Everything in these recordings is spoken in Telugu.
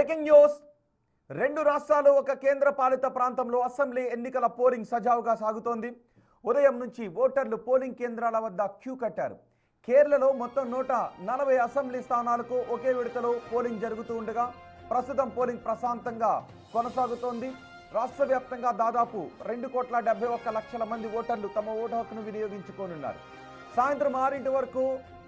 Breaking news. రెండు రాష్ట్రాలు ఒక కేంద్ర పాలిత ప్రాంతంలో అసెంబ్లీ ఎన్నికల పోలింగ్ సజావుగా సాగుతోంది. ఉదయం నుంచి ఓటర్లు పోలింగ్ కేంద్రాల వద్ద క్యూ కట్టారు. కేరళలో మొత్తం 140 అసెంబ్లీ స్థానాలకు ఒకే విడతలో పోలింగ్ జరుగుతూ ఉండగా ప్రస్తుతం పోలింగ్ ప్రశాంతంగా కొనసాగుతోంది. రాష్ట్ర వ్యాప్తంగా దాదాపు 2,71,00,000 మంది ఓటర్లు తమ ఓటు హక్కును వినియోగించుకోనున్నారు. సాయంత్రం 6 వరకు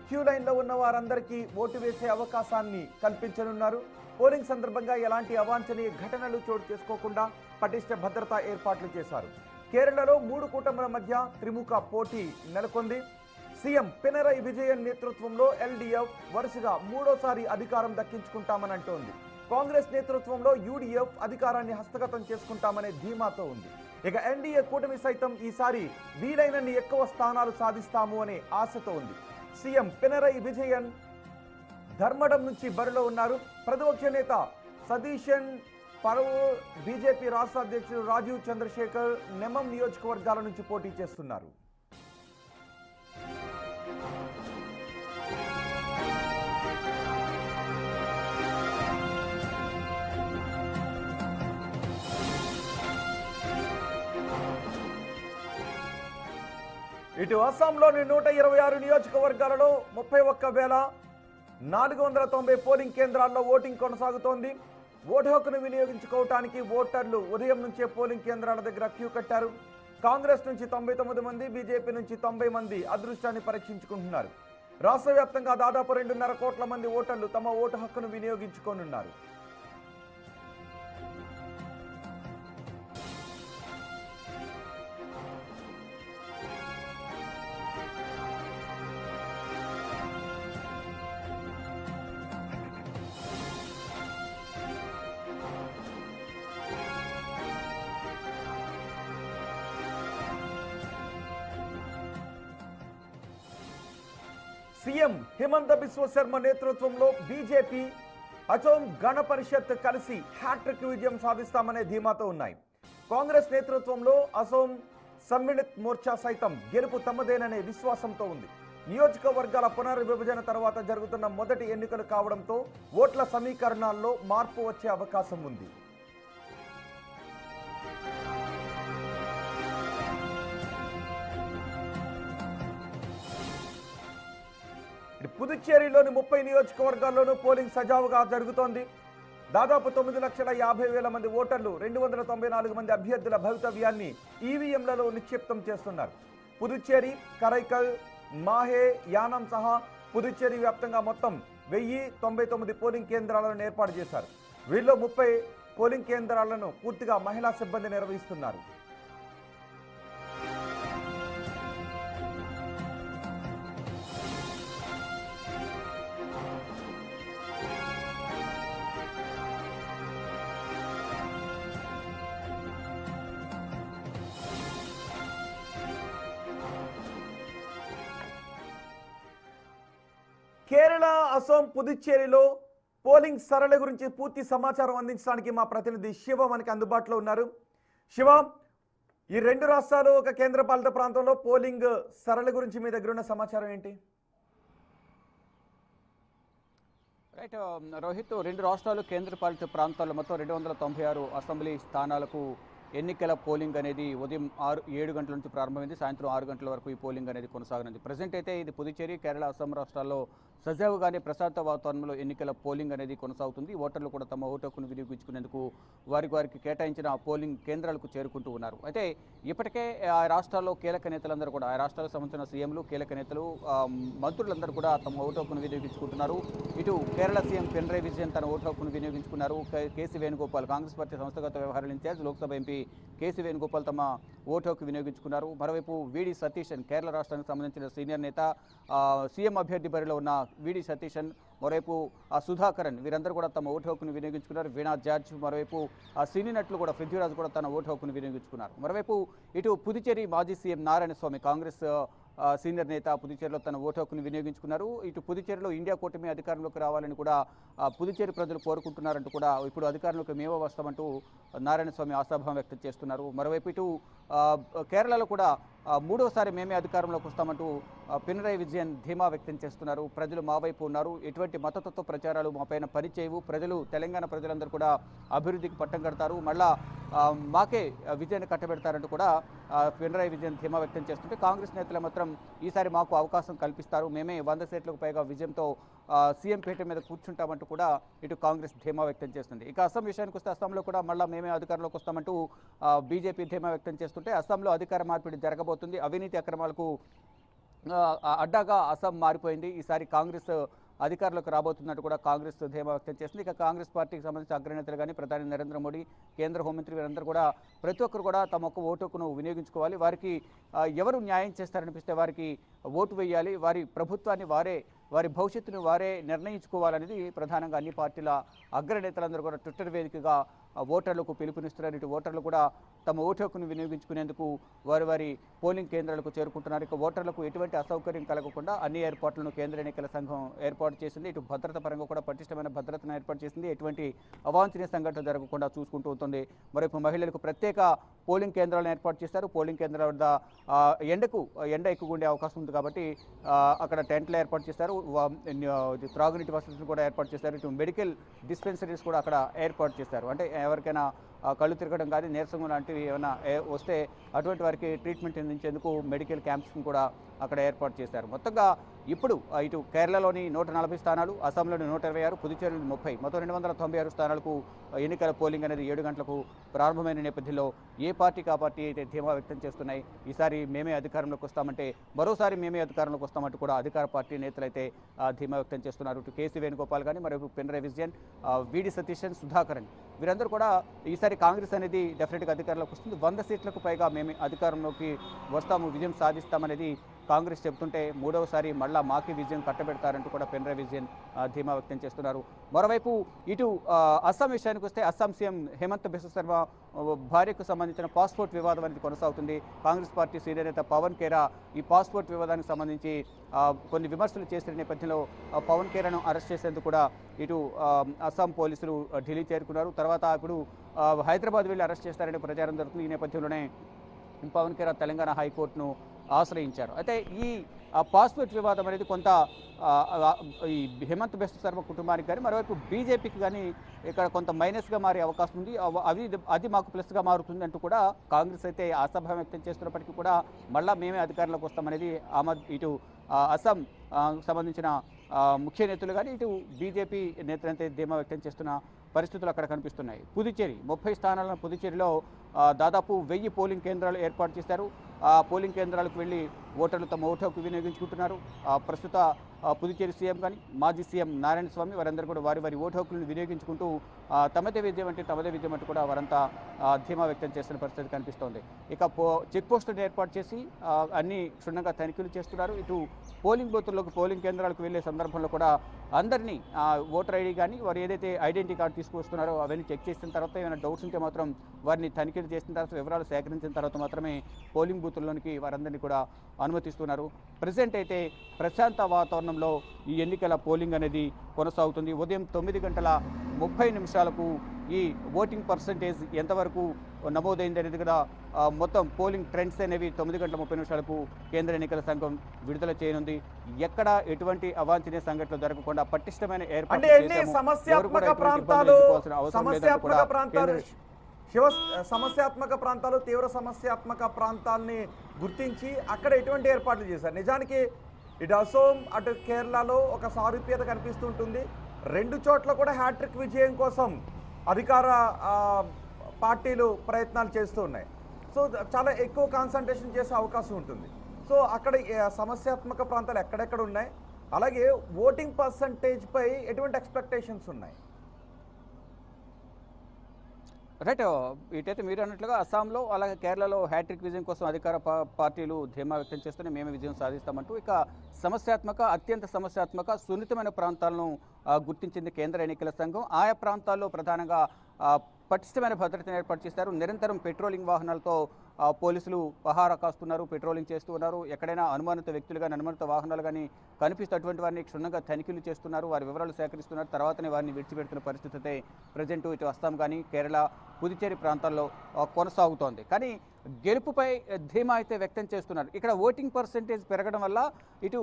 క్యూ లైన్లో ఉన్న వారందరికీ ఓటు వేసే అవకాశాన్ని కల్పించనున్నారు. పోలింగ్ సందర్భంగా ఎలాంటి అవాంఛనీయ ఘటనలు చోటు చేసుకోకుండా పటిష్ట భద్రతా ఏర్పాట్లు చేశారు. కేరళలో 3 కూటముల మధ్య త్రిముఖ పోటీ నెలకొంది. సీఎం పినరయి విజయన్ నేతృత్వంలో ఎల్డీఎఫ్ వరుసగా 3వ సారి అధికారం దక్కించుకుంటామని అంటోంది. కాంగ్రెస్ నేతృత్వంలో యూడీఎఫ్ అధికారాన్ని హస్తగతం చేసుకుంటామనే ధీమాతో ఉంది. ఇక ఎన్డీఏ కూటమి సైతం ఈసారి వీలైనన్ని ఎక్కువ స్థానాలు సాధిస్తాము అనే ఆశతో ఉంది. సీఎం పినరయి విజయన్ ధర్మడం నుంచి బరిలో ఉన్నారు. ప్రతిపక్ష నేత సతీశన్ పరవూర్, బీజేపీ రాష్ట్ర అధ్యక్షుడు రాజీవ్ చంద్రశేఖర్ నెమం నియోజకవర్గాల నుంచి పోటీ చేస్తున్నారు. ఇటు అస్సాంలోని 126 నియోజకవర్గాలలో 31,490 పోలింగ్ కేంద్రాల్లో ఓటింగ్ కొనసాగుతోంది. ఓటు హక్కును వినియోగించుకోవటానికి ఓటర్లు ఉదయం నుంచే పోలింగ్ కేంద్రాల దగ్గర క్యూ కట్టారు. కాంగ్రెస్ నుంచి 99 మంది, బీజేపీ నుంచి 90 మంది అదృష్టాన్ని పరీక్షించుకుంటున్నారు. రాష్ట్ర వ్యాప్తంగా దాదాపు 2.5 కోట్ల మంది ఓటర్లు తమ ఓటు హక్కును వినియోగించుకోనున్నారు. సీఎం హిమంత బిశ్వ శర్మ నేతృత్వంలో బీజేపీ, అసోం గణ పరిషత్ కలిసి హ్యాట్రిక్ విజయం సాధిస్తామనే ధీమాతో ఉన్నాయి. కాంగ్రెస్ నేతృత్వంలో అసోం సమ్మిళిత్ మోర్చా సైతం గెలుపు తమదేననే విశ్వాసంతో ఉంది. నియోజకవర్గాల పునర్విభజన తర్వాత జరుగుతున్న మొదటి ఎన్నికలు కావడంతో ఓట్ల సమీకరణాల్లో మార్పు వచ్చే అవకాశం ఉంది. పుదుచ్చేరిలోని 30 నియోజకవర్గాల్లోనూ పోలింగ్ సజావుగా జరుగుతోంది. దాదాపు 9,50,000 మంది ఓటర్లు 294 మంది అభ్యర్థుల భవితవ్యాన్ని ఈవీఎంలలో నిక్షిప్తం చేస్తున్నారు. పుదుచ్చేరి, కరైకల్, మాహే, యానం సహా పుదుచ్చేరి వ్యాప్తంగా మొత్తం 1,099 పోలింగ్ కేంద్రాలను ఏర్పాటు చేశారు. వీళ్ళలో 30 పోలింగ్ కేంద్రాలను పూర్తిగా మహిళా సిబ్బంది నిర్వహిస్తున్నారు. కేరళ, అసోం, పుదుచ్చేరిలో పోలింగ్ సరళి గురించి పూర్తి సమాచారం అందించడానికి మా ప్రతినిధి శివ మనకి అందుబాటులో ఉన్నారు. శివ, ఈ రెండు రాష్ట్రాలు ఒక కేంద్రపాలిత ప్రాంతంలో పోలింగ్ సరళి గురించి మీ దగ్గర ఉన్న సమాచారం ఏంటి? రైట్ రోహిత్, రెండు రాష్ట్రాలు కేంద్రపాలిత ప్రాంతాల్లో మొత్తం 296 అసెంబ్లీ స్థానాలకు ఎన్నికల పోలింగ్ అనేది ఉదయం 7 గంటల నుంచి ప్రారంభమైంది. సాయంత్రం 6 గంటల వరకు ఈ పోలింగ్ అనేది కొనసాగనుంది. ప్రజెంట్ అయితే ఇది పుదుచ్చేరి, కేరళ, అస్సాం రాష్ట్రాల్లో సజావుగానే ప్రశాంత వాతావరణంలో ఎన్నికల పోలింగ్ అనేది కొనసాగుతుంది. ఓటర్లు కూడా తమ ఓటు హక్కును వినియోగించుకునేందుకు వారికి కేటాయించిన పోలింగ్ కేంద్రాలకు చేరుకుంటూ ఉన్నారు. అయితే ఇప్పటికే ఆ రాష్ట్రాల్లో కీలక నేతలందరూ కూడా, ఆ రాష్ట్రాలకు సంబంధించిన సీఎంలు, కీలక నేతలు, మంత్రులందరూ కూడా తమ ఓటు హక్కును వినియోగించుకుంటున్నారు. ఇటు కేరళ సీఎం పినరయి విజయన్ తన ఓటు హక్కును వినియోగించుకున్నారు. కేసీ వేణుగోపాల్, కాంగ్రెస్ పార్టీ సంస్థాగత వ్యవహారాల in charge, Lok Sabha MP K C Venugopal తమ ఓటు హక్కు వినియోగించుకున్నారు. మరోవైపు వీడి సతీశన్, కేరళ రాష్ట్రానికి సంబంధించిన సీనియర్ నేత, సీఎం అభ్యర్థి బరిలో ఉన్న వీడి సతీశన్, మరోవైపు సుధాకరన్, వీరందరూ కూడా తమ ఓటు హక్కును వినియోగించుకున్నారు. వీణా జార్జ్, మరోవైపు సినీ నటులు కూడా పృథ్వీరాజ్ కూడా తన ఓటు హక్కును వినియోగించుకున్నారు. మరోవైపు ఇటు పుదుచ్చేరి మాజీ సీఎం నారాయణ స్వామి, కాంగ్రెస్ సీనియర్ నేత, పుదుచ్చేరిలో తన ఓటు హక్కును వినియోగించుకున్నారు. ఇటు పుదుచ్చేరిలో ఇండియా కూటమి అధికారంలోకి రావాలని కూడా పుదుచ్చేరి ప్రజలు కోరుకుంటున్నారంటూ కూడా ఇప్పుడు అధికారంలోకి మేమే వస్తామంటూ నారాయణ స్వామి ఆశాభావం వ్యక్తం చేస్తున్నారు. మరోవైపు ఇటు కేరళలో కూడా మూడోసారి మేమే అధికారంలోకి వస్తామంటూ పినరయి విజయన్ ధీమా వ్యక్తం చేస్తున్నారు. ప్రజలు మా వైపు ఉన్నారు, ఎటువంటి మతతత్వ ప్రచారాలు మాపైన పనిచేయవు, ప్రజలు తెలంగాణ ప్రజలందరూ కూడా అభివృద్ధికి పట్టం కడతారు, మళ్ళా మాకే విజయాన్ని కట్టబెడతారంటూ కూడా పినరయి విజయన్ ధీమా వ్యక్తం చేస్తుంటే కాంగ్రెస్ నేతలు మాత్రం ఈసారి మాకు అవకాశం కల్పిస్తారు, మేమే 100 సీట్లకు పైగా విజయంతో సీఎం పీఠం మీద కూర్చుంటామంటూ కూడా ఇటు కాంగ్రెస్ ధీమా వ్యక్తం చేస్తుంది. ఇక అస్సాం విషయానికి వస్తే అస్సాంలో కూడా మళ్ళీ మేమే అధికారంలోకి వస్తామంటూ బీజేపీ ధీమా వ్యక్తం చేస్తుంటే అస్సాంలో అధికార మార్పిడి జరగబోతుంది, అవినీతి అక్రమాలకు అడ్డాగా అస్సాం మారిపోయింది, ఈసారి కాంగ్రెస్ అధికారులకు రాబోతున్నట్టు కూడా కాంగ్రెస్ ధీమా వ్యక్తం చేస్తుంది. ఇక కాంగ్రెస్ పార్టీకి సంబంధించిన అగ్రనేతలు కానీ ప్రధాని నరేంద్ర మోడీ, కేంద్ర హోంమంత్రి వీరందరూ కూడా ప్రతి ఒక్కరు కూడా తమ ఒక్క ఓటును వినియోగించుకోవాలి, వారికి ఎవరు న్యాయం చేస్తారనిపిస్తే వారికి ఓటు వేయాలి, వారి ప్రభుత్వాన్ని వారి భవిష్యత్తును వారే నిర్ణయించుకోవాలనేది ప్రధానంగా అన్ని పార్టీల అగ్రనేతలందరూ కూడా ట్విట్టర్ వేదికగా ఓటర్లకు పిలుపునిస్తున్నారు. ఇటు ఓటర్లు కూడా తమ ఓటు హక్కును వినియోగించుకునేందుకు వారి పోలింగ్ కేంద్రాలకు చేరుకుంటున్నారు. ఇక ఓటర్లకు ఎటువంటి అసౌకర్యం కలగకుండా అన్ని ఏర్పాట్లను కేంద్ర ఎన్నికల సంఘం ఏర్పాటు చేసింది. ఇటు భద్రత పరంగా కూడా పటిష్టమైన భద్రతను ఏర్పాటు చేసింది, ఎటువంటి అవాంఛనీయ సంఘటన జరగకుండా చూసుకుంటూ ఉంటుంది. మరోవైపు మహిళలకు ప్రత్యేక పోలింగ్ కేంద్రాలను ఏర్పాటు చేశారు. పోలింగ్ కేంద్రాల వద్ద ఎండ ఎక్కువ ఉండే అవకాశం ఉంది కాబట్టి అక్కడ టెంట్లు ఏర్పాటు చేశారు, త్రాగునీటి వసతులు కూడా ఏర్పాటు చేశారు. ఇటు మెడికల్ డిస్పెన్సరీస్ కూడా అక్కడ ఏర్పాటు చేశారు. అంటే ఎవరికైనా కళ్ళు తిరగడం కానీ నీరసం లాంటివి ఏమైనా వస్తే అటువంటి వారికి ట్రీట్మెంట్ అందించేందుకు మెడికల్ క్యాంప్స్ని కూడా అక్కడ ఏర్పాటు చేశారు. మొత్తంగా ఇప్పుడు ఇటు కేరళలోని 140 స్థానాలు, అస్సాంలోని 126, పుదుచ్చేరిలోని 30, మొత్తం 296 స్థానాలకు ఎన్నికల పోలింగ్ అనేది 7 గంటలకు ప్రారంభమైన నేపథ్యంలో ఏ పార్టీకి ఆ పార్టీ అయితే ధీమా వ్యక్తం చేస్తున్నాయి. ఈసారి మేమే అధికారంలోకి వస్తామంటే, మరోసారి మేమే అధికారంలోకి వస్తామంటూ కూడా అధికార పార్టీ నేతలు అయితే ధీమా వ్యక్తం చేస్తున్నారు. ఇటు కేసీ వేణుగోపాల్ కానీ, మరొక పినరయి విజయన్, వీడి సతీశన్, సుధాకరన్ వీరందరూ కూడా ఈసారి కాంగ్రెస్ అనేది డెఫినెట్గా అధికారంలోకి వస్తుంది, 100 సీట్లకు పైగా మేము అధికారంలోకి వస్తాము, విజయం సాధిస్తామనేది కాంగ్రెస్ చెబుతుంటే మూడవసారి మళ్ళా మాకి విజయం కట్టబెడతారంటూ కూడా పినరయి విజయన్ ధీమా వ్యక్తం చేస్తున్నారు. మరోవైపు ఇటు అస్సాం విషయానికి వస్తే అస్సాం సీఎం హేమంత్ బిశ్వ శర్మ భార్యకు సంబంధించిన పాస్పోర్ట్ వివాదం అనేది కొనసాగుతుంది. కాంగ్రెస్ పార్టీ సీనియర్ నేత పవన్ ఖేరా ఈ పాస్పోర్ట్ వివాదానికి సంబంధించి కొన్ని విమర్శలు చేసిన నేపథ్యంలో పవన్ ఖేరాను అరెస్ట్ చేసేందుకు కూడా ఇటు అస్సాం పోలీసులు ఢిల్లీ చేరుకున్నారు. తర్వాత ఇప్పుడు హైదరాబాద్ వెళ్ళి అరెస్ట్ చేస్తారనే ప్రచారం జరుగుతుంది. ఈ నేపథ్యంలోనే పవన్ ఖేరా తెలంగాణ హైకోర్టును ఆశ్రయించారు. అయితే ఈ పాస్పోర్ట్ వివాదం అనేది కొంత ఈ హేమంత్ బిశ్వ శర్మ కుటుంబానికి కానీ, మరోవైపు బీజేపీకి కానీ ఇక్కడ కొంత మైనస్గా మారే అవకాశం ఉంది, అది మాకు ప్లస్గా మారుతుంది అంటూ కూడా కాంగ్రెస్ అయితే ఆశాభావం వ్యక్తం చేస్తున్నప్పటికీ కూడా మళ్ళీ మేమే అధికారంలోకి వస్తామనేది ఇటు అస్సాం సంబంధించిన ముఖ్య నేతలు కానీ, ఇటు బీజేపీ నేతలంతే ధీమా వ్యక్తం చేస్తున్న పరిస్థితులు అక్కడ కనిపిస్తున్నాయి. పుదుచ్చేరి 30 స్థానాలను పుదుచ్చేరిలో దాదాపు 1000 పోలింగ్ కేంద్రాలు ఏర్పాటు చేశారు. ఆ పోలింగ్ కేంద్రాలకు వెళ్ళి ఓటర్లు తమ ఓటు హక్కు వినియోగించుకుంటున్నారు. ప్రస్తుత పుదుచ్చేరి సీఎం కానీ, మాజీ సీఎం నారాయణ స్వామి వారందరూ కూడా వారి ఓటు హక్కులను వినియోగించుకుంటూ తమదే విజయం అంటే కూడా వారంతా ధీమా వ్యక్తం చేస్తున్న పరిస్థితి కనిపిస్తోంది. ఇక చెక్ పోస్టులను ఏర్పాటు చేసి అన్ని క్షుణ్ణంగా తనిఖీలు చేస్తున్నారు. ఇటు పోలింగ్ బూతుల్లోకి, పోలింగ్ కేంద్రాలకు వెళ్ళే సందర్భంలో కూడా అందరినీ ఓటర్ ఐడి కానీ, వారు ఏదైతే ఐడెంటిటీ కార్డు తీసుకొస్తున్నారో అవన్నీ చెక్ చేసిన తర్వాత ఏమైనా డౌట్స్ ఉంటే మాత్రం వారిని తనిఖీలు చేసిన తర్వాత వివరాలు సేకరించిన తర్వాత మాత్రమే పోలింగ్ బూతుల్లోనికి వారందరినీ కూడా అనుమతిస్తున్నారు. ప్రజెంట్ అయితే ప్రశాంత వాతావరణంలో ఈ ఎన్నికల పోలింగ్ అనేది కొనసాగుతుంది. ఉదయం 9:30 ఈ ఓటింగ్ పర్సంటేజ్ ఎంతవరకు నమోదైంది అనేది కూడా మొత్తం పోలింగ్ ట్రెండ్స్ అనేవి 9:30 కేంద్ర ఎన్నికల సంఘం విడుదల చేయనుంది. ఎక్కడ ఎటువంటి అవాంఛనీయ సంఘటనలు జరగకుండా పటిష్టమైన ఏర్పాట్లు సమస్యాత్మక ప్రాంతాలు, తీవ్ర సమస్యాత్మక ప్రాంతాలని గుర్తించి అక్కడ ఎటువంటి ఏర్పాట్లు చేశారు. నిజానికి ఇటు అసోం అటు కేరళలో ఒక సారూప్యత కనిపిస్తుంటుంది. 2 చోట్ల కూడా హ్యాట్రిక్ విజయం కోసం అధికార పార్టీలు ప్రయత్నాలు చేస్తూ ఉన్నాయి. సో చాలా ఎక్కువ కాన్సన్ట్రేషన్ చేసే అవకాశం ఉంటుంది. సో అక్కడ సమస్యాత్మక ప్రాంతాలు ఎక్కడెక్కడ ఉన్నాయి, అలాగే ఓటింగ్ పర్సంటేజ్ పై ఎటువంటి ఎక్స్పెక్టేషన్స్ ఉన్నాయి? రైట్, ఇటైతే మీరు అన్నట్లుగా అస్సాంలో అలాగే కేరళలో హ్యాట్రిక్ విజయం కోసం అధికార పార్టీలు ధీమా వ్యక్తం చేస్తూనే మేమే విజయం సాధిస్తామంటూ ఇక అత్యంత సమస్యాత్మక సున్నితమైన ప్రాంతాలను గుర్తించింది కేంద్ర ఎన్నికల సంఘం. ఆయా ప్రాంతాల్లో ప్రధానంగా పటిష్టమైన భద్రతను ఏర్పాటు చేశారు. నిరంతరం పెట్రోలింగ్ వాహనాలతో పోలీసులు పహారా కాస్తున్నారు, పెట్రోలింగ్ చేస్తూ ఉన్నారు. ఎక్కడైనా అనుమానిత వ్యక్తులు కానీ, అనుమానిత వాహనాలు కానీ కనిపిస్తే అటువంటి వారిని క్షుణ్ణంగా తనిఖీలు చేస్తున్నారు, వారి వివరాలు సేకరిస్తున్నారు. తర్వాతనే వారిని విడిచిపెడుతున్న పరిస్థితి అయితే ప్రజెంట్ ఇటు అస్సాం కానీ, కేరళ, పుదుచ్చేరి ప్రాంతాల్లో కొనసాగుతోంది. కానీ గెలుపుపై ధీమా అయితే వ్యక్తం చేస్తున్నారు. ఇక్కడ ఓటింగ్ పర్సెంటేజ్ పెరగడం వల్ల ఇటు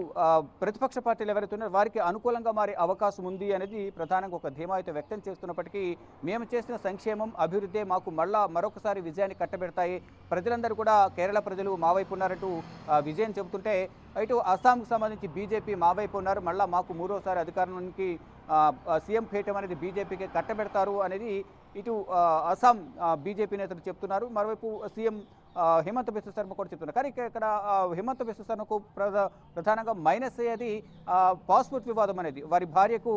ప్రతిపక్ష పార్టీలు ఎవరైతే ఉన్నారో వారికి అనుకూలంగా మారే అవకాశం ఉంది అనేది ప్రధానంగా ఒక ధీమా అయితే వ్యక్తం చేస్తున్నప్పటికీ మేము చేసిన సంక్షేమం అభివృద్ధి మాకు మరొకసారి విజయాన్ని కట్టబెడతాయి, ప్రజలందరూ కూడా కేరళ ప్రజలు మా వైపు ఉన్నారంటూ విజయం చెబుతుంటే, ఇటు అస్సాంకు సంబంధించి బీజేపీ మా వైపు ఉన్నారు, మళ్ళీ మాకు మూడోసారి అధికారానికి సీఎం పీఠం అనేది బీజేపీకి కట్టబెడతారు అనేది ఇటు అస్సాం బీజేపీ నేతలు చెప్తున్నారు. మరోవైపు సీఎం హిమంత బిశ్వ శర్మ కూడా చెప్తున్నారు. కానీ ఇక్కడ హిమంత బిశ్వ శర్మకు ప్రధానంగా మైనస్ అయ్యేది పాస్పోర్ట్ వివాదం అనేది. వారి భార్యకు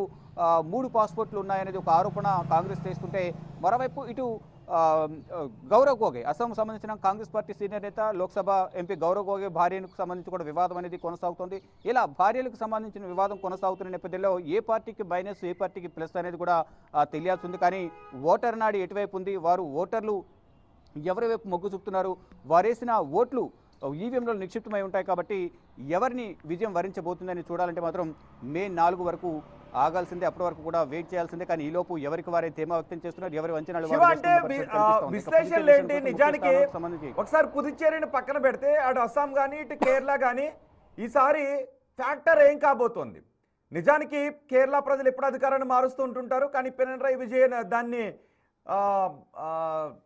3 పాస్పోర్ట్లు ఉన్నాయనేది ఒక ఆరోపణ కాంగ్రెస్ చేస్తుంటే, మరోవైపు ఇటు గౌరవ్ గోగోయ్ అస్సాంకు సంబంధించిన కాంగ్రెస్ పార్టీ సీనియర్ నేత, లోక్సభ ఎంపీ గౌరవ్ గోగోయ్ భార్యకు సంబంధించి కూడా వివాదం అనేది కొనసాగుతుంది. ఇలా భార్యలకు సంబంధించిన వివాదం కొనసాగుతున్న నేపథ్యంలో ఏ పార్టీకి మైనస్ ఏ పార్టీకి ప్లస్ అనేది కూడా తెలియాల్సి ఉంది. కానీ ఓటర్ నాడి ఎటువైపు ఉంది, వారు ఓటర్లు ఎవరి వైపు మొగ్గు చూపుతున్నారు, వారేసిన ఓట్లు ఈవీఎంలో నిక్షిప్తమై ఉంటాయి కాబట్టి ఎవరిని విజయం వరించబోతుందని చూడాలంటే మాత్రం మే 4 వరకు ఆగాల్సిందే, అప్పటి వరకు కూడా వెయిట్ చేయాల్సిందే. కానీ ఈలోపు ఎవరికి వారే ధీమా వ్యక్తం చేస్తున్నారు, ఎవరి అంచనాలు విశ్లేషణలు ఏంటి? నిజానికి ఒకసారి పుదుచ్చేరిని పక్కన పెడితే అటు అస్సాం కానీ ఇటు కేరళ కానీ ఈసారి ఫ్యాక్టర్ ఏం కాబోతోంది? నిజానికి కేరళ ప్రజలు ఎప్పుడు అధికారాన్ని మారుస్తూ ఉంటుంటారు, కానీ పినరయ్ విజయన్ దాన్ని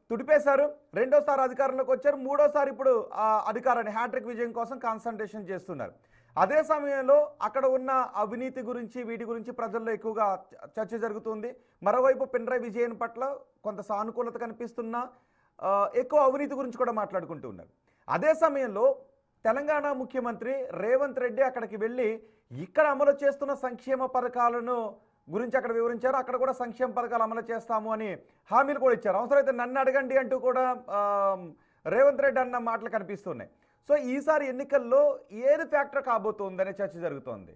తుడిపేశారు. రెండోసారి అధికారంలోకి వచ్చారు, మూడోసారి ఇప్పుడు అధికారాన్ని హ్యాట్రిక్ విజయం కోసం కాన్సన్ట్రేషన్ చేస్తున్నారు. అదే సమయంలో అక్కడ ఉన్న అవినీతి గురించి వీటి గురించి ప్రజల్లో ఎక్కువగా చర్చ జరుగుతుంది. మరోవైపు పినరయ్ విజయన్ పట్ల కొంత సానుకూలత కనిపిస్తున్నా ఎక్కువ అవినీతి గురించి కూడా మాట్లాడుకుంటూ ఉన్నారు. అదే సమయంలో తెలంగాణ ముఖ్యమంత్రి రేవంత్ రెడ్డి అక్కడికి వెళ్ళి ఇక్కడ అమలు చేస్తున్న సంక్షేమ పథకాలను గురించి అక్కడ వివరించారు. అక్కడ కూడా సంక్షేమ పథకాలు అమలు చేస్తాము అని హామీలు కూడా ఇచ్చారు. అవసరమైతే నన్ను అడగండి అంటూ కూడా రేవంత్ రెడ్డి అన్న మాటలు కనిపిస్తున్నాయి. సో ఈసారి ఎన్నికల్లో ఏది ఫ్యాక్టర్ కాబోతుందనే చర్చ జరుగుతోంది.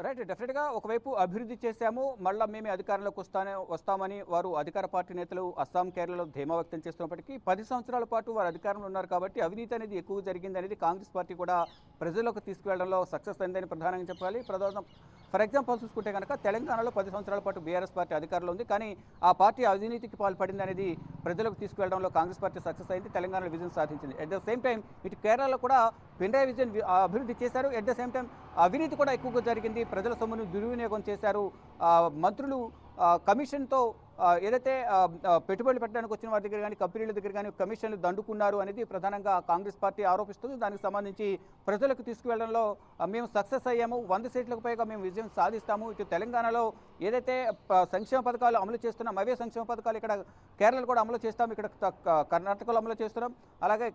రైట్, డెఫినెట్గా ఒకవైపు అభివృద్ధి చేశాము, మళ్ళీ మేమే అధికారంలోకి వస్తామని వారు అధికార పార్టీ నేతలు అస్సాం కేరళలో ధీమా వ్యక్తం చేస్తున్నప్పటికీ 10 సంవత్సరాల పాటు వారు అధికారంలో ఉన్నారు కాబట్టి అవినీతి అనేది ఎక్కువ జరిగింది అనేది కాంగ్రెస్ పార్టీ కూడా ప్రజల్లోకి తీసుకువెళ్లడంలో సక్సెస్ అయిందని ప్రధానంగా చెప్పాలి. ఫర్ ఎగ్జాంపుల్ చూసుకుంటే కనుక తెలంగాణలో 10 సంవత్సరాల పాటు బీఆర్ఎస్ పార్టీ అధికారంలో ఉంది, కానీ ఆ పార్టీ అవినీతికి పాల్పడింది అనేది ప్రజలకు తీసుకువెళ్లడంలో కాంగ్రెస్ పార్టీ సక్సెస్ అయింది, తెలంగాణలో విజయం సాధించింది. అట్ ద సేమ్ టైం ఇటు కేరళలో కూడా పినరయ్ విజయన్ అభివృద్ధి చేశారు, ఎట్ ద సేమ్ టైం అవినీతి కూడా ఎక్కువగా జరిగింది, ప్రజల సొమ్మును దుర్వినియోగం చేశారు. మంత్రులు కమిషన్తో ఏదైతే పెట్టుబడులు పెట్టడానికి వచ్చిన వారి దగ్గర కానీ కంపెనీల దగ్గర కానీ కమిషన్లు దండుకున్నారు అనేది ప్రధానంగా కాంగ్రెస్ పార్టీ ఆరోపిస్తుంది. దానికి సంబంధించి ప్రజలకు తీసుకువెళ్లడంలో మేము సక్సెస్ అయ్యాము, 100 సీట్లకు పైగా మేము విజయం సాధిస్తాము. ఇటు తెలంగాణలో ఏదైతే సంక్షేమ పథకాలు అమలు చేస్తున్నాం అవే సంక్షేమ పథకాలు ఇక్కడ కేరళలో కూడా అమలు చేస్తాం, ఇక్కడ కర్ణాటకలో అమలు చేస్తున్నాం, అలాగే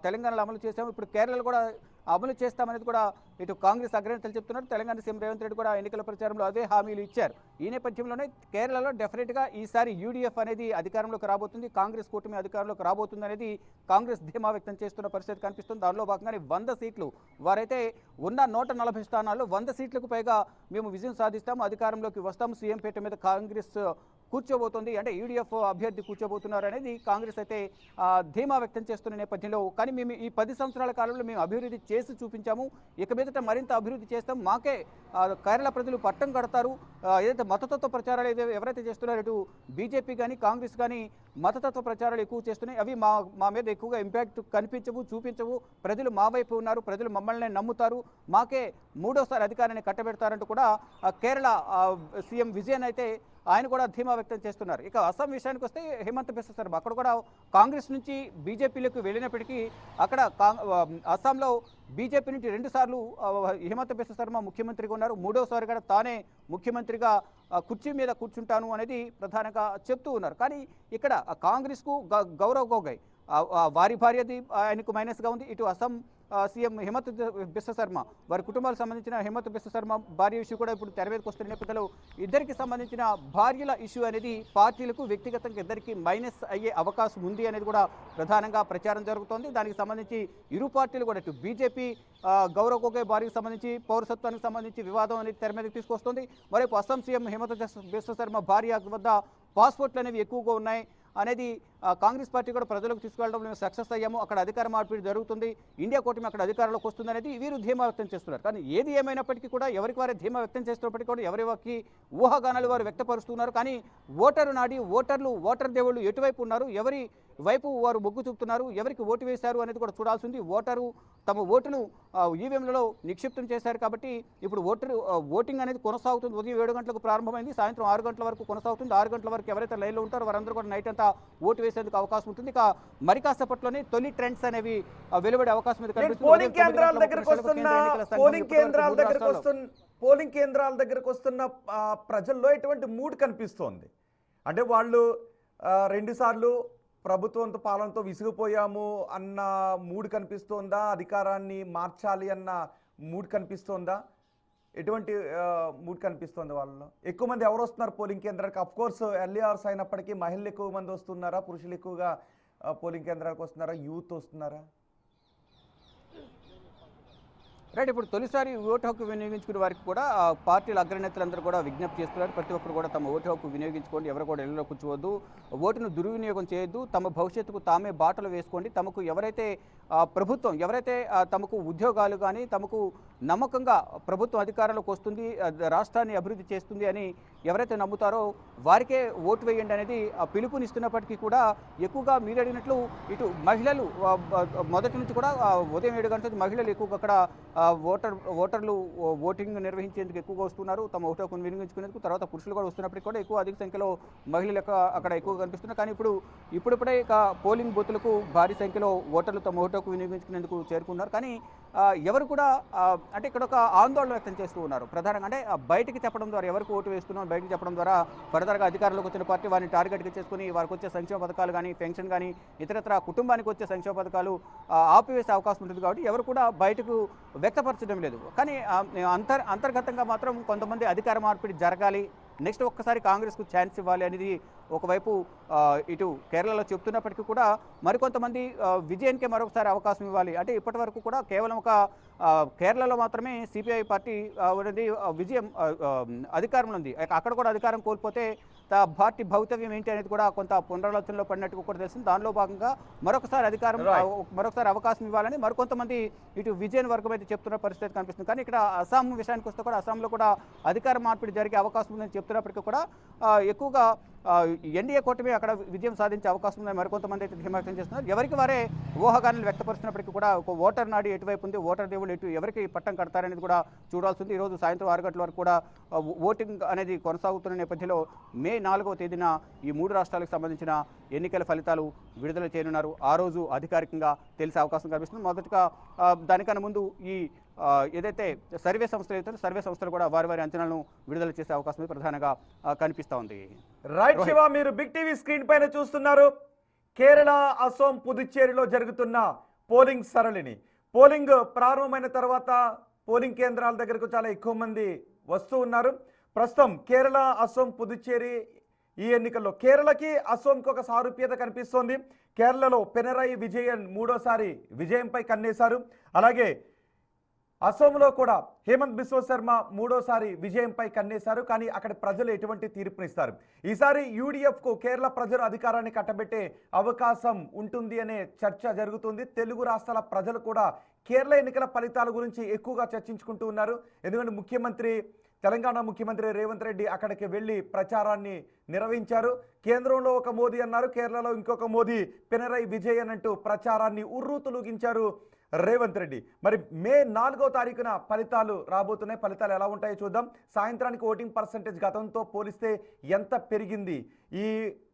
తెలంగాణలో అమలు చేస్తాము, ఇప్పుడు కేరళలో కూడా అమలు చేస్తామనేది కూడా ఇటు కాంగ్రెస్ అగ్రనేతలు చెప్తున్నారు. తెలంగాణ సీఎం రేవంత్ రెడ్డి కూడా ఎన్నికల ప్రచారంలో అదే హామీలు ఇచ్చారు. ఈ నేపథ్యంలోనే కేరళలో డెఫినెట్గా ఈసారి యూడీఎఫ్ అనేది అధికారంలోకి రాబోతుంది, కాంగ్రెస్ కూటమి అధికారంలోకి రాబోతుంది అనేది కాంగ్రెస్ ధీమా వ్యక్తం చేస్తున్న పరిస్థితి కనిపిస్తుంది. దానిలో భాగంగానే 100 సీట్లు వారైతే ఉన్న 140 స్థానాల్లో 100 సీట్లకు పైగా మేము విజయం సాధిస్తాము, అధికారంలోకి వస్తాము, సీఎం పీఠం మీద కాంగ్రెస్ కూర్చోబోతుంది, అంటే యూడీఎఫ్ అభ్యర్థి కూర్చోబోతున్నారు అనేది కాంగ్రెస్ అయితే ధీమా వ్యక్తం చేస్తున్న నేపథ్యంలో, కానీ మేము ఈ 10 సంవత్సరాల కాలంలో మేము అభివృద్ధి చేసి చూపించాము, ఇక మీదట మరింత అభివృద్ధి చేస్తాం, మాకే కేరళ ప్రజలు పట్టం కడతారు, ఏదైతే మతతత్వ ప్రచారాలు ఎవరైతే చేస్తున్నారో ఇటు బీజేపీ కానీ కాంగ్రెస్ కానీ మతతత్వ ప్రచారాలు ఎక్కువ చేస్తున్నాయి, అవి మా మీద ఎక్కువగా ఇంపాక్ట్ కనిపించవు, చూపించవు, ప్రజలు మా వైపు ఉన్నారు, ప్రజలు మమ్మల్ని నమ్ముతారు, మాకే మూడోసారి అధికారాన్ని కట్టబెడతారంటూ కూడా కేరళ సీఎం విజయన్ అయితే ఆయన కూడా ధీమా వ్యక్తం చేస్తున్నారు. ఇక అస్సాం విషయానికి వస్తే హిమంత బిశ్వ శర్మ అక్కడ కూడా కాంగ్రెస్ నుంచి బీజేపీలోకి వెళ్ళినప్పటికీ అక్కడ అస్సాంలో బీజేపీ నుంచి 2 సార్లు హిమంత బిశ్వ శర్మ ముఖ్యమంత్రిగా ఉన్నారు, మూడోసారి కూడా తానే ముఖ్యమంత్రిగా కుర్చీ మీద కూర్చుంటాను అనేది ప్రధానంగా చెప్తూ ఉన్నారు. కానీ ఇక్కడ కాంగ్రెస్కు గౌరవ్ గోగోయ్ వారి భార్యది ఆయనకు మైనస్గా ఉంది, ఇటు అస్సాం సీఎం హిమంత బిశ్వ శర్మ వారి కుటుంబాలకు సంబంధించిన హిమంత బిశ్వ శర్మ భార్య ఇష్యూ కూడా ఇప్పుడు తెర మీదకి వస్తున్న నేపథ్యంలో ఇద్దరికి సంబంధించిన భార్యల ఇష్యూ అనేది పార్టీలకు వ్యక్తిగతంగా ఇద్దరికి మైనస్ అయ్యే అవకాశం ఉంది అనేది కూడా ప్రధానంగా ప్రచారం జరుగుతోంది. దానికి సంబంధించి ఇరు పార్టీలు కూడా ఇటు బీజేపీ గౌరవ్ గోగోయ్ భార్యకు సంబంధించి పౌరసత్వానికి సంబంధించి వివాదం అనేది తెర మీదకి తీసుకొస్తుంది, మరోవైపు అస్సాం సీఎం హిమంత బిశ్వ శర్మ భార్య వద్ద పాస్పోర్ట్లు అనేవి ఎక్కువగా ఉన్నాయి, అనేది కాంగ్రెస్ పార్టీ కూడా ప్రజలకు తీసుకెళ్లడం మేము సక్సెస్ అయ్యాము, అక్కడ అధికార మార్పిడి జరుగుతుంది, ఇండియా కూటమి అక్కడ అధికారంలోకి వస్తుంది అనేది వీరు ధీమా వ్యక్తం చేస్తున్నారు. కానీ ఏది ఏమైనప్పటికీ కూడా ఎవరికి వారే ధీమా వ్యక్తం చేస్తున్నప్పటికీ కూడా ఎవరికి ఊహాగానాలు వారు వ్యక్తపరుస్తున్నారు. కానీ ఓటరు నాడి ఓటర్ దేవుళ్ళు ఎటువైపు ఉన్నారు, ఎవరి వైపు వారు మొగ్గు చూపుతున్నారు, ఎవరికి ఓటు వేశారు అనేది కూడా చూడాల్సింది. ఓటరు తమ ఓటును ఈవీఎంలలో నిక్షిప్తం చేశారు కాబట్టి ఇప్పుడు ఓటింగ్ అనేది కొనసాగుతుంది. ఉదయం 7 గంటలకు ప్రారంభమైంది, సాయంత్రం 6 గంటల వరకు కొనసాగుతుంది. 6 గంటల వరకు ఎవరైతే లైన్లో ఉంటారో వారందరూ కూడా నైట్ అంతా ఓటు వేసేందుకు అవకాశం ఉంటుంది. ఇక మరి కాసేపట్లోనే తొలి ట్రెండ్స్ అనేవి వెలువడే అవకాశం ఉంది. పోలింగ్ కేంద్రాల దగ్గరకు వస్తున్న ప్రజల్లో ఎటువంటి మూడ్ కనిపిస్తోంది అంటే వాళ్ళు 2 సార్లు ప్రభుత్వంతో పాలనతో విసిగిపోయాము అన్న మూడ్ కనిపిస్తోందా, అధికారాన్ని మార్చాలి అన్న మూడ్ కనిపిస్తోందా, ఎటువంటి మూడ్ కనిపిస్తోంది వాళ్ళలో? ఎక్కువ మంది ఎవరు వస్తున్నారు పోలింగ్ కేంద్రానికి? అఫ్ కోర్స్ ఎర్లీ అవర్స్ అయినప్పటికీ మహిళలు ఎక్కువ మంది వస్తున్నారా, పురుషులు ఎక్కువగా పోలింగ్ కేంద్రాలకు వస్తున్నారా, యూత్ వస్తున్నారా? రైట్, ఇప్పుడు తొలిసారి ఓటు హక్కు వినియోగించుకునే వారికి కూడా పార్టీల అగ్రనేతలందరూ కూడా విజ్ఞప్తి చేస్తున్నారు. ప్రతి ఒక్కరు కూడా తమ ఓటు హక్కు వినియోగించుకోండి, ఎవరు కూడా ఇళ్లలో కూర్చోవద్దు, ఓటును దుర్వినియోగం చేయొద్దు, తమ భవిష్యత్తుకు తామే బాటలు వేసుకోండి, తమకు ఎవరైతే ప్రభుత్వం తమకు ఉద్యోగాలు కానీ తమకు నమ్మకంగా ప్రభుత్వం అధికారంలోకి వస్తుంది, రాష్ట్రాన్ని అభివృద్ధి చేస్తుంది అని ఎవరైతే నమ్ముతారో వారికే ఓటు వేయండి అనేది పిలుపునిస్తున్నప్పటికీ కూడా ఎక్కువగా మీరు అడిగినట్లు ఇటు మహిళలు మొదటి నుంచి కూడా ఉదయం 7 గంటల మహిళలు ఎక్కువగా అక్కడ ఓటర్లు ఓటింగ్ నిర్వహించేందుకు ఎక్కువగా వస్తున్నారు, తమ ఓటు హక్కును వినియోగించుకునేందుకు. తర్వాత పురుషులు కూడా వస్తున్నప్పటికీ కూడా అధిక సంఖ్యలో మహిళలు అక్కడ ఎక్కువగా కనిపిస్తున్నారు. కానీ ఇప్పుడిప్పుడే ఇక పోలింగ్ బూత్లకు భారీ సంఖ్యలో ఓటర్లు తమ ఓటు హక్కు వినియోగించుకునేందుకు చేరుకున్నారు. కానీ ఎవరు కూడా అంటే ఇక్కడ ఒక ఆందోళన వ్యక్తం చేస్తూ ఉన్నారు. ప్రధానంగా అంటే బయటికి చెప్పడం ద్వారా, ఎవరికి ఓటు వేస్తున్నాం బయటికి చెప్పడం ద్వారా ఫర్దర్గా అధికారంలోకి వచ్చిన పార్టీ వారిని టార్గెట్గా చేసుకుని వారికి వచ్చే సంక్షేమ పథకాలు కానీ, పెన్షన్ కానీ, ఇతరత్ర కుటుంబానికి వచ్చే సంక్షేమ పథకాలు ఆపివేసే అవకాశం ఉంటుంది. కాబట్టి ఎవరు కూడా బయటకు వ్యక్తపరచడం లేదు. కానీ అంతర్గతంగా మాత్రం కొంతమంది అధికార మార్పిడి జరగాలి, నెక్స్ట్ ఒక్కసారి కాంగ్రెస్కు ఛాన్స్ ఇవ్వాలి అనేది ఒకవైపు ఇటు కేరళలో చెప్తున్నప్పటికీ కూడా మరికొంతమంది విజయానికే మరొకసారి అవకాశం ఇవ్వాలి. అంటే ఇప్పటి వరకు కూడా కేవలం ఒక కేరళలో మాత్రమే సిపిఐ పార్టీ అనేది విజయం అధికారంలో ఉంది. అక్కడ కూడా అధికారం కోల్పోతే పార్టీ భవితవ్యం ఏంటి అనేది కూడా కొంత పునరాలోచనలో పడినట్టు కూడా తెలిసింది. దానిలో భాగంగా మరొకసారి అవకాశం ఇవ్వాలని మరికొంతమంది ఇటు విజయన్ వర్గం అయితే చెప్తున్న పరిస్థితి కనిపిస్తుంది. కానీ ఇక్కడ అస్సాం విషయానికి వస్తే కూడా అస్సాంలో కూడా అధికార మార్పిడి జరిగే అవకాశం ఉందని చెప్తున్నప్పటికీ కూడా ఎక్కువగా ఎన్డీఏ కూటమి అక్కడ విజయం సాధించే అవకాశం ఉందని మరికొంతమంది అయితే ధీమా వ్యక్తం చేస్తున్నారు. ఎవరికి వారే ఊహాగానాలు వ్యక్తపరుస్తున్నప్పటికీ కూడా ఒక ఓటర్ నాడి ఎటువైపు ఉంది, ఓటర్ దేవుడు ఎవరికి పట్టం కడతారనేది కూడా చూడాల్సింది. ఈరోజు సాయంత్రం 6 గంటల వరకు కూడా ఓటింగ్ అనేది కొనసాగుతున్న నేపథ్యంలో మే 4వ తేదీన ఈ 3 రాష్ట్రాలకు సంబంధించిన ఎన్నికల ఫలితాలు విడుదల చేయనున్నారు. ఆ రోజు అధికారికంగా తెలిసే అవకాశం కనిపిస్తుంది. మొదటగా దానికన్నా ముందు ఈ ఏదైతే సర్వే సంస్థలు కూడా వారి అంచనాలను విడుదల చేసే అవకాశం ప్రధానంగా కనిపిస్తూ ఉంది. రైట్ శివ, మీరు బిగ్ టీవీ స్క్రీన్ పైన చూస్తున్నారు కేరళ, అసోం, పుదుచ్చేరిలో జరుగుతున్న పోలింగ్ సరళిని. పోలింగ్ ప్రారంభమైన తర్వాత పోలింగ్ కేంద్రాల దగ్గరకు చాలా ఎక్కువ మంది వస్తూ ఉన్నారు. ప్రస్తుతం కేరళ, అసోం, పుదుచ్చేరి ఈ ఎన్నికల్లో కేరళకి, అసోంకి ఒక సారూప్యత కనిపిస్తోంది. కేరళలో పినరయి విజయన్ 3వ విజయంపై కన్నేశారు. అలాగే అసోంలో కూడా హేమంత్ బిశ్వ శర్మ 3వ విజయంపై కన్నేశారు. కానీ అక్కడ ప్రజలు ఎటువంటి తీర్పునిస్తారు? ఈసారి యూడీఎఫ్కు కేరళ ప్రజలు అధికారాన్ని కట్టబెట్టే అవకాశం ఉంటుంది అనే చర్చ జరుగుతుంది. తెలుగు రాష్ట్రాల ప్రజలు కూడా కేరళ ఎన్నికల ఫలితాల గురించి ఎక్కువగా చర్చించుకుంటూ ఉన్నారు. ఎందుకంటే తెలంగాణ ముఖ్యమంత్రి రేవంత్ రెడ్డి అక్కడికి వెళ్ళి ప్రచారాన్ని నిర్వహించారు. కేంద్రంలో ఒక మోదీ అన్నారు, కేరళలో ఇంకొక మోదీ పినరయి విజయన్ అంటూ ప్రచారాన్ని ఉర్రూతులూగించారు రేవంత్ రెడ్డి. మరి మే 4వ తారీఖున ఫలితాలు రాబోతున్నాయి. ఫలితాలు ఎలా ఉంటాయో చూద్దాం. సాయంత్రానికి ఓటింగ్ పర్సంటేజ్ గతంతో పోలిస్తే ఎంత పెరిగింది? ఈ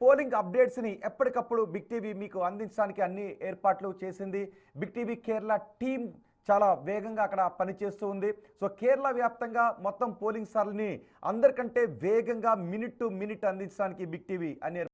పోలింగ్ అప్డేట్స్ని ఎప్పటికప్పుడు బిగ్ టీవీ మీకు అందించడానికి అన్ని ఏర్పాట్లు చేసింది. బిగ్ టీవీ కేరళ టీం చాలా వేగంగా అక్కడ పనిచేస్తూ ఉంది. సో కేరళ వ్యాప్తంగా మొత్తం పోలింగ్ సరళిని అందరికంటే వేగంగా మినిట్ టు మినిట్ అందించడానికి బిగ్ టీవీ అన్ని